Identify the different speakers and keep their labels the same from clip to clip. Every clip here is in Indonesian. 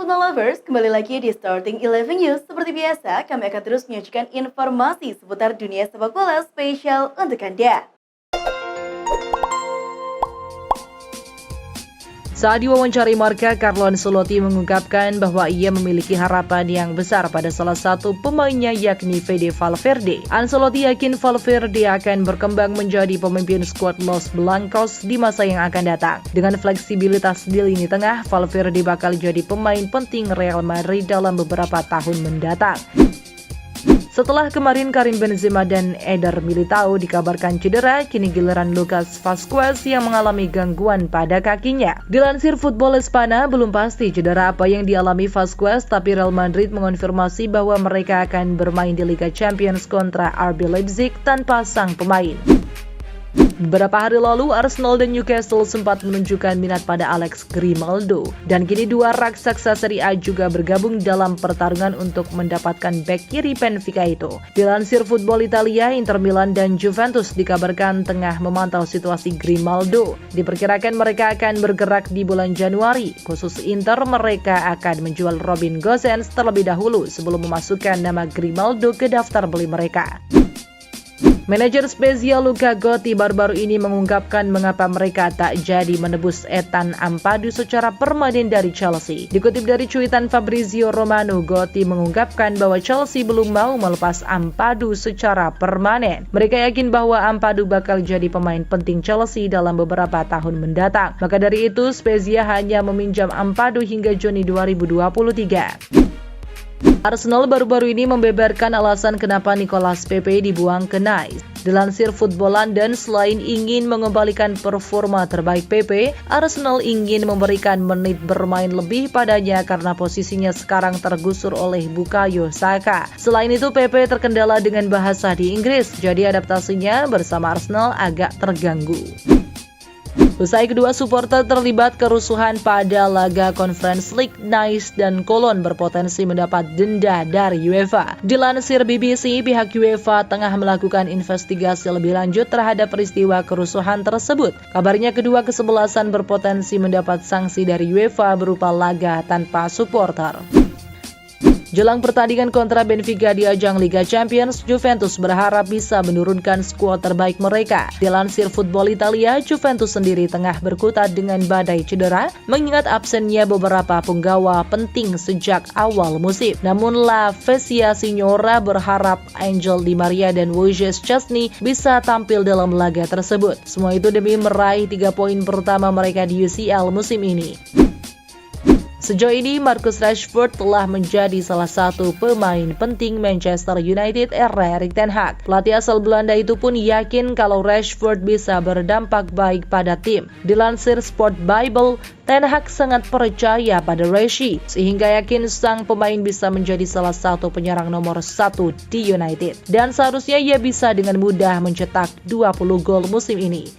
Speaker 1: football lovers, kembali lagi di Starting 11 News. Seperti biasa, kami akan terus menyajikan informasi seputar dunia sepak bola spesial untuk Anda.
Speaker 2: Saat diwawancari Marca, Carlo Ancelotti mengungkapkan bahwa ia memiliki harapan yang besar pada salah satu pemainnya yakni Fede Valverde. Ancelotti yakin Valverde akan berkembang menjadi pemimpin skuad Los Blancos di masa yang akan datang. Dengan fleksibilitas di lini tengah, Valverde bakal jadi pemain penting Real Madrid dalam beberapa tahun mendatang. Setelah kemarin Karim Benzema dan Eder Militao dikabarkan cedera, kini giliran Lucas Vazquez yang mengalami gangguan pada kakinya. Dilansir Football Espana, belum pasti cedera apa yang dialami Vazquez, tapi Real Madrid mengonfirmasi bahwa mereka akan bermain di Liga Champions kontra RB Leipzig tanpa sang pemain. Beberapa hari lalu, Arsenal dan Newcastle sempat menunjukkan minat pada Alex Grimaldo. Dan kini dua raksasa Serie A juga bergabung dalam pertarungan untuk mendapatkan bek kiri Benfica itu. Dilansir Football Italia, Inter Milan dan Juventus dikabarkan tengah memantau situasi Grimaldo. Diperkirakan mereka akan bergerak di bulan Januari. Khusus Inter, mereka akan menjual Robin Gosens terlebih dahulu sebelum memasukkan nama Grimaldo ke daftar beli mereka. Manajer Spezia Luca Gotti baru-baru ini mengungkapkan mengapa mereka tak jadi menebus Ethan Ampadu secara permanen dari Chelsea. Dikutip dari cuitan Fabrizio Romano, Gotti mengungkapkan bahwa Chelsea belum mau melepas Ampadu secara permanen. Mereka yakin bahwa Ampadu bakal jadi pemain penting Chelsea dalam beberapa tahun mendatang. Maka dari itu, Spezia hanya meminjam Ampadu hingga Juni 2023. Arsenal baru-baru ini membeberkan alasan kenapa Nicolas Pepe dibuang ke Nice. Dilansir Football London, selain ingin mengembalikan performa terbaik Pepe, Arsenal ingin memberikan menit bermain lebih padanya karena posisinya sekarang tergusur oleh Bukayo Saka. Selain itu, Pepe terkendala dengan bahasa di Inggris, jadi adaptasinya bersama Arsenal agak terganggu. Usai kedua supporter terlibat kerusuhan pada laga Conference League, Nice dan Cologne berpotensi mendapat denda dari UEFA. Dilansir BBC, pihak UEFA tengah melakukan investigasi lebih lanjut terhadap peristiwa kerusuhan tersebut. Kabarnya kedua kesebelasan berpotensi mendapat sanksi dari UEFA berupa laga tanpa supporter. Jelang pertandingan kontra Benfica di ajang Liga Champions, Juventus berharap bisa menurunkan skuad terbaik mereka. Dilansir Football Italia, Juventus sendiri tengah berkutat dengan badai cedera, mengingat absennya beberapa punggawa penting sejak awal musim. Namun La Spezia Signora berharap Angel Di Maria dan Wojciech Szczesny bisa tampil dalam laga tersebut. Semua itu demi meraih 3 poin pertama mereka di UCL musim ini. Sejauh ini, Marcus Rashford telah menjadi salah satu pemain penting Manchester United era Erik ten Hag. Pelatih asal Belanda itu pun yakin kalau Rashford bisa berdampak baik pada tim. Dilansir Sport Bible, Ten Hag sangat percaya pada Rashi, sehingga yakin sang pemain bisa menjadi salah satu penyerang nomor 1 di United. Dan seharusnya ia bisa dengan mudah mencetak 20 gol musim ini.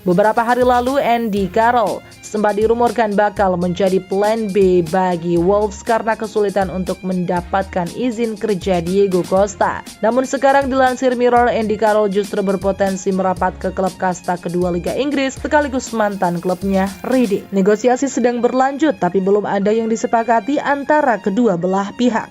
Speaker 2: Beberapa hari lalu, Andy Carroll sempat dirumorkan bakal menjadi plan B bagi Wolves karena kesulitan untuk mendapatkan izin kerja Diego Costa. Namun sekarang dilansir Mirror, Andy Carroll justru berpotensi merapat ke klub kasta kedua Liga Inggris sekaligus mantan klubnya Reading. Negosiasi sedang berlanjut tapi belum ada yang disepakati antara kedua belah pihak.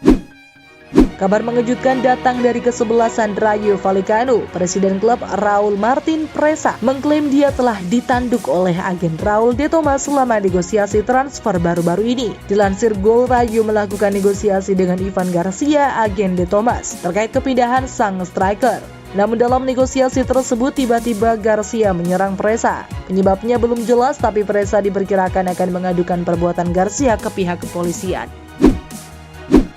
Speaker 2: Kabar mengejutkan datang dari kesebelasan Rayo Vallecano. Presiden klub Raul Martin Presa mengklaim dia telah ditanduk oleh agen Raul de Tomas selama negosiasi transfer baru-baru ini. Dilansir Gol, Rayo melakukan negosiasi dengan Ivan Garcia, agen de Tomas, terkait kepindahan sang striker. Namun dalam negosiasi tersebut tiba-tiba Garcia menyerang Presa. Penyebabnya belum jelas, tapi Presa diperkirakan akan mengadukan perbuatan Garcia ke pihak kepolisian.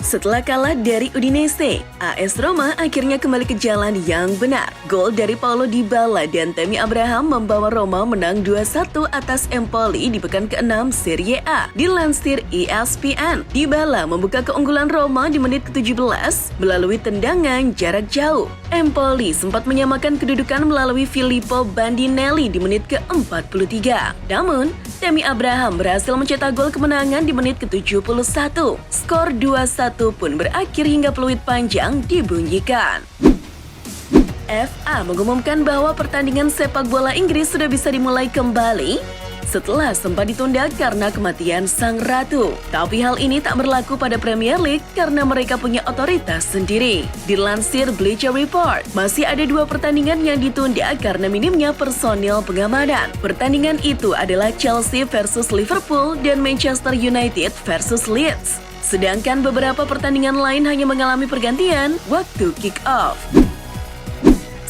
Speaker 3: Setelah kalah dari Udinese, AS Roma akhirnya kembali ke jalan yang benar. Gol dari Paulo Dybala dan Tammy Abraham membawa Roma menang 2-1 atas Empoli di pekan ke-6 Serie A. Dilansir ESPN, Dybala membuka keunggulan Roma di menit ke-17 melalui tendangan jarak jauh. Empoli sempat menyamakan kedudukan melalui Filippo Bandinelli di menit ke-43. Namun, Tammy Abraham berhasil mencetak gol kemenangan di menit ke-71. Skor 2-1 pun berakhir hingga peluit panjang dibunyikan. FA mengumumkan bahwa pertandingan sepak bola Inggris sudah bisa dimulai kembali setelah sempat ditunda karena kematian sang ratu. Tapi hal ini tak berlaku pada Premier League karena mereka punya otoritas sendiri. Dilansir Bleacher Report, masih ada 2 pertandingan yang ditunda karena minimnya personil pengamanan. Pertandingan itu adalah Chelsea versus Liverpool dan Manchester United versus Leeds. Sedangkan beberapa pertandingan lain hanya mengalami pergantian waktu kick-off.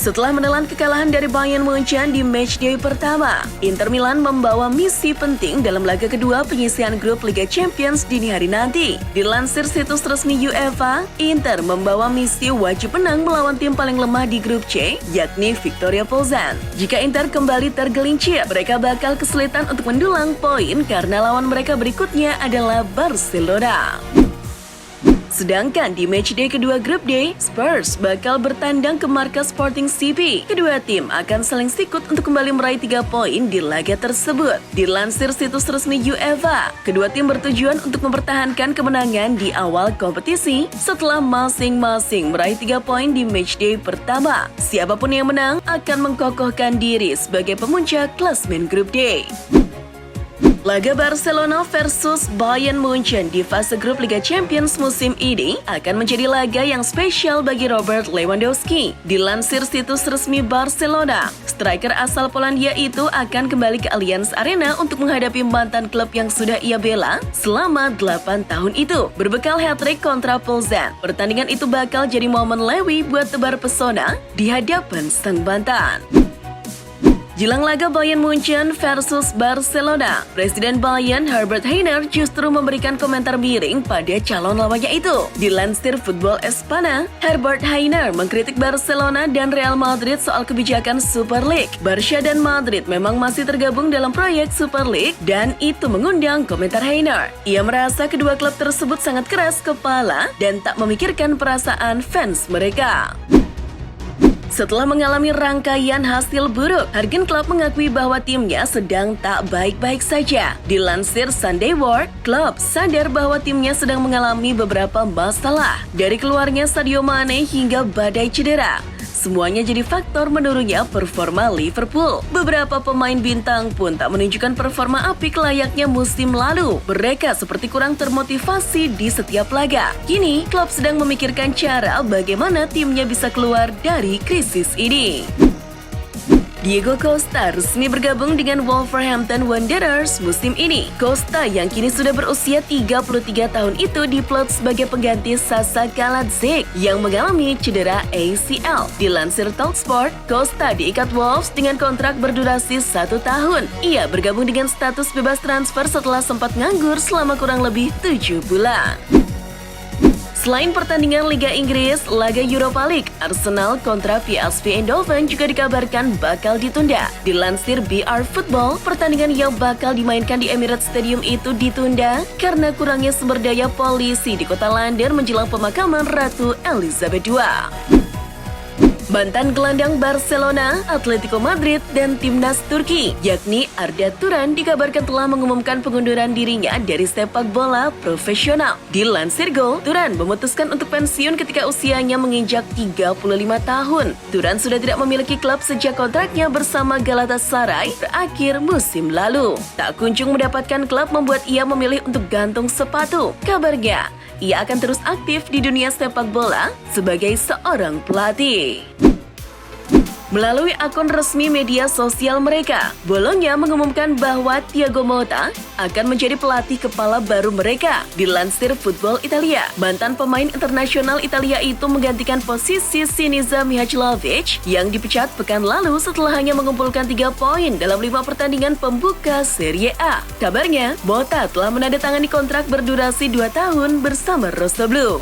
Speaker 3: Setelah menelan kekalahan dari Bayern Munchen di matchday pertama, Inter Milan membawa misi penting dalam laga kedua penyisihan grup Liga Champions dini hari nanti. Dilansir situs resmi UEFA, Inter membawa misi wajib menang melawan tim paling lemah di grup C, yakni Viktoria Plzen. Jika Inter kembali tergelincir, mereka bakal kesulitan untuk mendulang poin karena lawan mereka berikutnya adalah Barcelona. Sedangkan di matchday kedua grup D, Spurs bakal bertandang ke markas Sporting CP. Kedua tim akan saling sikut untuk kembali meraih 3 poin di laga tersebut. Dilansir situs resmi UEFA, kedua tim bertujuan untuk mempertahankan kemenangan di awal kompetisi setelah masing-masing meraih 3 poin di matchday pertama. Siapapun yang menang akan mengkokohkan diri sebagai pemuncak klasmen grup D. Laga Barcelona versus Bayern Munchen di fase grup Liga Champions musim ini akan menjadi laga yang spesial bagi Robert Lewandowski. Dilansir situs resmi Barcelona, striker asal Polandia itu akan kembali ke Allianz Arena untuk menghadapi mantan klub yang sudah ia bela selama 8 tahun itu. Berbekal hat-trick kontra Plzen, pertandingan itu bakal jadi momen Lewy buat tebar pesona di hadapan sang bantan. Jelang laga Bayern Munchen versus Barcelona, Presiden Bayern Herbert Hainer justru memberikan komentar miring pada calon lawannya itu. Dilansir Football Espana, Herbert Hainer mengkritik Barcelona dan Real Madrid soal kebijakan Super League. Barca dan Madrid memang masih tergabung dalam proyek Super League dan itu mengundang komentar Hainer. Ia merasa kedua klub tersebut sangat keras kepala dan tak memikirkan perasaan fans mereka. Setelah mengalami rangkaian hasil buruk, Jurgen Klopp mengakui bahwa timnya sedang tak baik-baik saja. Dilansir Sunday World, Klopp sadar bahwa timnya sedang mengalami beberapa masalah. Dari keluarnya Sadio Mane hingga badai cedera, semuanya jadi faktor menurunnya performa Liverpool. Beberapa pemain bintang pun tak menunjukkan performa apik layaknya musim lalu. Mereka seperti kurang termotivasi di setiap laga. Kini, Klopp sedang memikirkan cara bagaimana timnya bisa keluar dari krisis ini. Diego Costa resmi bergabung dengan Wolverhampton Wanderers musim ini. Costa yang kini sudah berusia 33 tahun itu diplot sebagai pengganti Sasa Kalajdzic yang mengalami cedera ACL. Dilansir Talksport, Costa diikat Wolves dengan kontrak berdurasi 1 tahun. Ia bergabung dengan status bebas transfer setelah sempat nganggur selama kurang lebih 7 bulan. Selain pertandingan Liga Inggris, laga Europa League, Arsenal kontra PSV Eindhoven juga dikabarkan bakal ditunda. Dilansir BR Football, pertandingan yang bakal dimainkan di Emirates Stadium itu ditunda karena kurangnya sumber daya polisi di kota London menjelang pemakaman Ratu Elizabeth II. Mantan gelandang Barcelona, Atletico Madrid, dan timnas Turki, yakni Arda Turan dikabarkan telah mengumumkan pengunduran dirinya dari sepak bola profesional. Dilansir Goal, Turan memutuskan untuk pensiun ketika usianya menginjak 35 tahun. Turan sudah tidak memiliki klub sejak kontraknya bersama Galatasaray berakhir musim lalu. Tak kunjung mendapatkan klub membuat ia memilih untuk gantung sepatu. Kabarnya, ia akan terus aktif di dunia sepak bola sebagai seorang pelatih. Melalui akun resmi media sosial mereka, Bologna mengumumkan bahwa Thiago Motta akan menjadi pelatih kepala baru mereka. Dilansir Football Italia, mantan pemain internasional Italia itu menggantikan posisi Sinisa Mihajlovic yang dipecat pekan lalu setelah hanya mengumpulkan 3 poin dalam 5 pertandingan pembuka Serie A. Kabarnya, Motta telah menandatangani kontrak berdurasi 2 tahun bersama Rossoblu.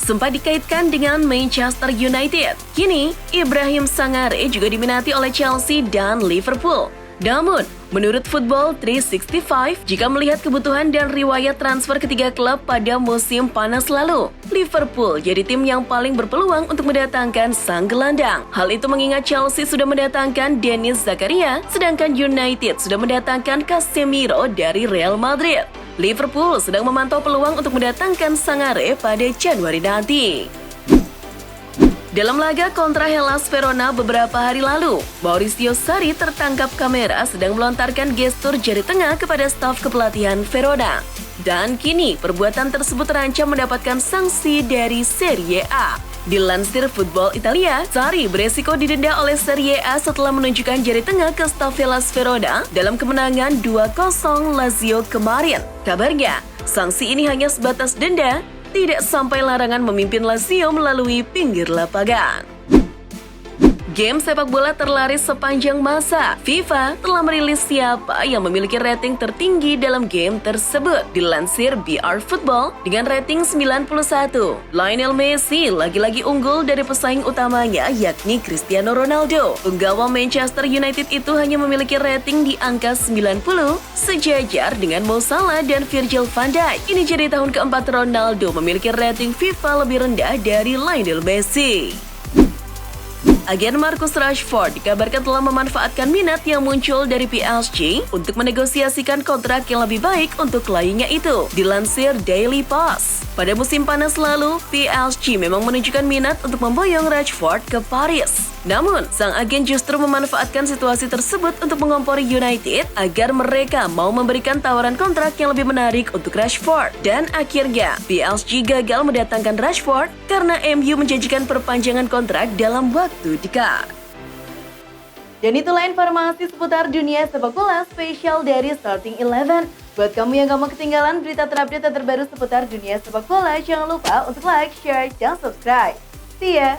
Speaker 3: Sempat dikaitkan dengan Manchester United. Kini, Ibrahim Sangare juga diminati oleh Chelsea dan Liverpool. Namun, menurut Football 365, jika melihat kebutuhan dan riwayat transfer ketiga klub pada musim panas lalu, Liverpool jadi tim yang paling berpeluang untuk mendatangkan sang gelandang. Hal itu mengingat Chelsea sudah mendatangkan Denis Zakaria, sedangkan United sudah mendatangkan Casemiro dari Real Madrid. Liverpool sedang memantau peluang untuk mendatangkan Sangare pada Januari nanti. Dalam laga kontra Hellas Verona beberapa hari lalu, Maurizio Sarri tertangkap kamera sedang melontarkan gestur jari tengah kepada staf kepelatihan Verona. Dan kini perbuatan tersebut terancam mendapatkan sanksi dari Serie A. Dilansir Football Italia, Sarri beresiko didenda oleh Serie A setelah menunjukkan jari tengah ke staf Hellas Verona dalam kemenangan 2-0 Lazio kemarin. Kabarnya, sanksi ini hanya sebatas denda, tidak sampai larangan memimpin Lazio melalui pinggir lapangan. Game sepak bola terlaris sepanjang masa. FIFA telah merilis siapa yang memiliki rating tertinggi dalam game tersebut. Dilansir BR Football dengan rating 91. Lionel Messi lagi-lagi unggul dari pesaing utamanya yakni Cristiano Ronaldo. Penggawa Manchester United itu hanya memiliki rating di angka 90 sejajar dengan Mo Salah dan Virgil van Dijk. Ini jadi tahun keempat Ronaldo memiliki rating FIFA lebih rendah dari Lionel Messi. Agen Marcus Rashford dikabarkan telah memanfaatkan minat yang muncul dari PSG untuk menegosiasikan kontrak yang lebih baik untuk kliennya itu. Dilansir Daily Post, pada musim panas lalu, PSG memang menunjukkan minat untuk memboyong Rashford ke Paris. Namun, sang agen justru memanfaatkan situasi tersebut untuk mengompori United agar mereka mau memberikan tawaran kontrak yang lebih menarik untuk Rashford. Dan akhirnya, PSG gagal mendatangkan Rashford karena MU menjanjikan perpanjangan kontrak dalam waktu dekat.
Speaker 1: Dan itulah informasi seputar dunia sepak bola spesial dari Starting 11. Buat kamu yang gak mau ketinggalan berita terupdate dan terbaru seputar dunia sepak bola, jangan lupa untuk like, share, dan subscribe. See ya!